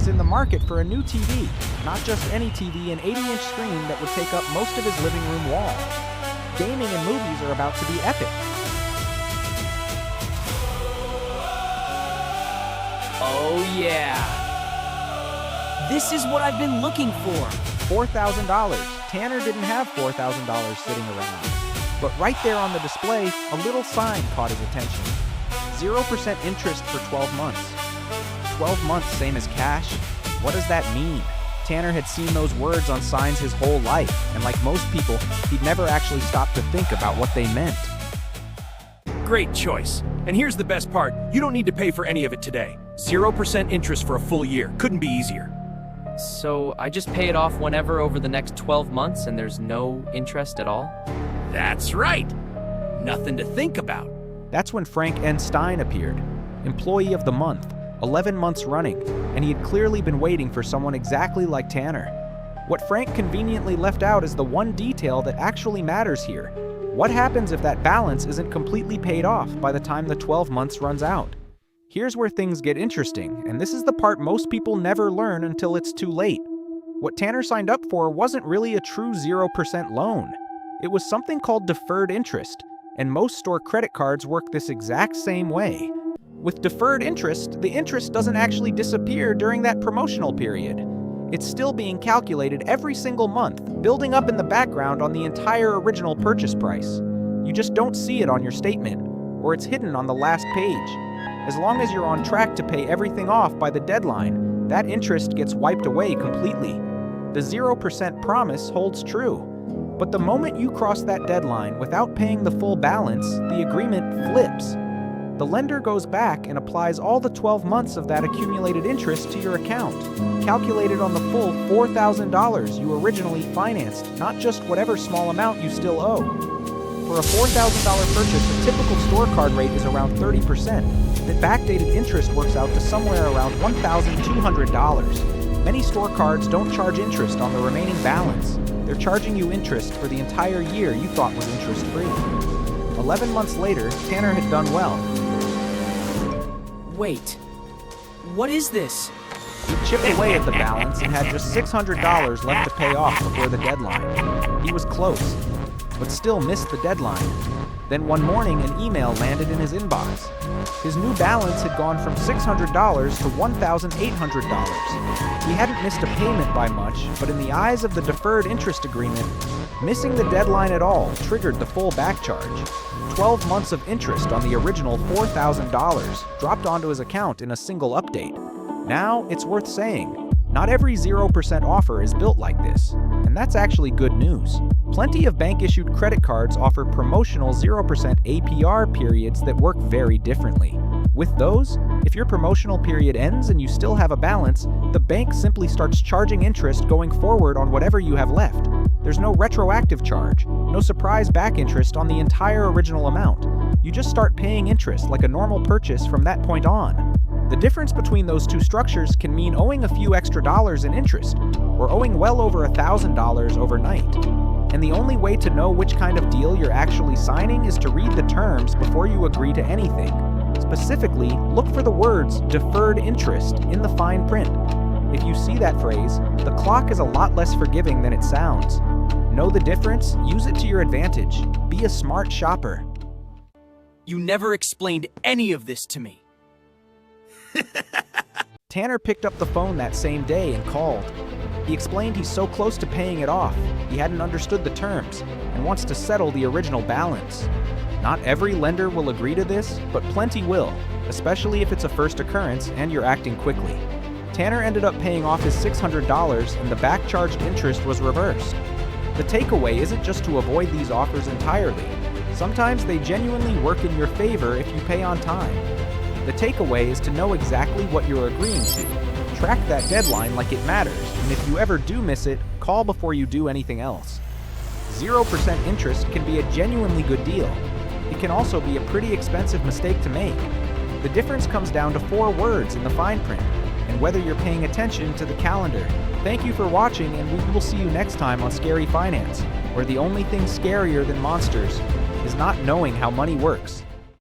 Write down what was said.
is in the market for a new TV. Not just any TV, an 80-inch screen that would take up most of his living room wall. Gaming and movies are about to be epic. Oh yeah! This is what I've been looking for! $4,000. Tanner didn't have $4,000 sitting around. But right there on the display, a little sign caught his attention. 0% interest for 12 months. 12 months, same as cash? What does that mean? Tanner had seen those words on signs his whole life, and like most people, he'd never actually stopped to think about what they meant. Great choice. And here's the best part. You don't need to pay for any of it today. 0% interest for a full year. Couldn't be easier. So I just pay it off whenever over the next 12 months and there's no interest at all? That's right. Nothing to think about. That's when Frank N. Stein appeared, Employee of the Month, 11 months running, and he had clearly been waiting for someone exactly like Tanner. What Frank conveniently left out is the one detail that actually matters here. What happens if that balance isn't completely paid off by the time the 12 months runs out? Here's where things get interesting, and this is the part most people never learn until it's too late. What Tanner signed up for wasn't really a true 0% loan. It was something called deferred interest, and most store credit cards work this exact same way. With deferred interest, the interest doesn't actually disappear during that promotional period. It's still being calculated every single month, building up in the background on the entire original purchase price. You just don't see it on your statement, or it's hidden on the last page. As long as you're on track to pay everything off by the deadline, that interest gets wiped away completely. The 0% promise holds true. But the moment you cross that deadline without paying the full balance, the agreement flips. The lender goes back and applies all the 12 months of that accumulated interest to your account, calculated on the full $4,000 you originally financed, not just whatever small amount you still owe. For a $4,000 purchase, a typical store card rate is around 30%. That backdated interest works out to somewhere around $1,200. Many store cards don't charge interest on the remaining balance. They're charging you interest for the entire year you thought was interest-free. 11 months later, Tanner had done well. Wait, what is this? He chipped away at the balance and had just $600 left to pay off before the deadline. He was close, but still missed the deadline. Then one morning, an email landed in his inbox. His new balance had gone from $600 to $1,800. He hadn't missed a payment by much, but in the eyes of the deferred interest agreement, missing the deadline at all triggered the full back charge. 12 months of interest on the original $4,000 dropped onto his account in a single update. Now, it's worth saying, not every 0% offer is built like this, and that's actually good news. Plenty of bank-issued credit cards offer promotional 0% APR periods that work very differently. With those, if your promotional period ends and you still have a balance, the bank simply starts charging interest going forward on whatever you have left. There's no retroactive charge, no surprise back interest on the entire original amount. You just start paying interest like a normal purchase from that point on. The difference between those two structures can mean owing a few extra dollars in interest, or owing well over $1,000 overnight. And the only way to know which kind of deal you're actually signing is to read the terms before you agree to anything. Specifically, look for the words deferred interest in the fine print. If you see that phrase, the clock is a lot less forgiving than it sounds. Know the difference? Use it to your advantage. Be a smart shopper. You never explained any of this to me. Tanner picked up the phone that same day and called. He explained he's so close to paying it off, he hadn't understood the terms, and wants to settle the original balance. Not every lender will agree to this, but plenty will, especially if it's a first occurrence and you're acting quickly. Tanner ended up paying off his $600 and the back-charged interest was reversed. The takeaway isn't just to avoid these offers entirely. Sometimes they genuinely work in your favor if you pay on time. The takeaway is to know exactly what you're agreeing to. Track that deadline like it matters, and if you ever do miss it, call before you do anything else. 0% interest can be a genuinely good deal. It can also be a pretty expensive mistake to make. The difference comes down to 4 words in the fine print, and whether you're paying attention to the calendar. Thank you for watching, and we will see you next time on Scary Finance, where the only thing scarier than monsters is not knowing how money works.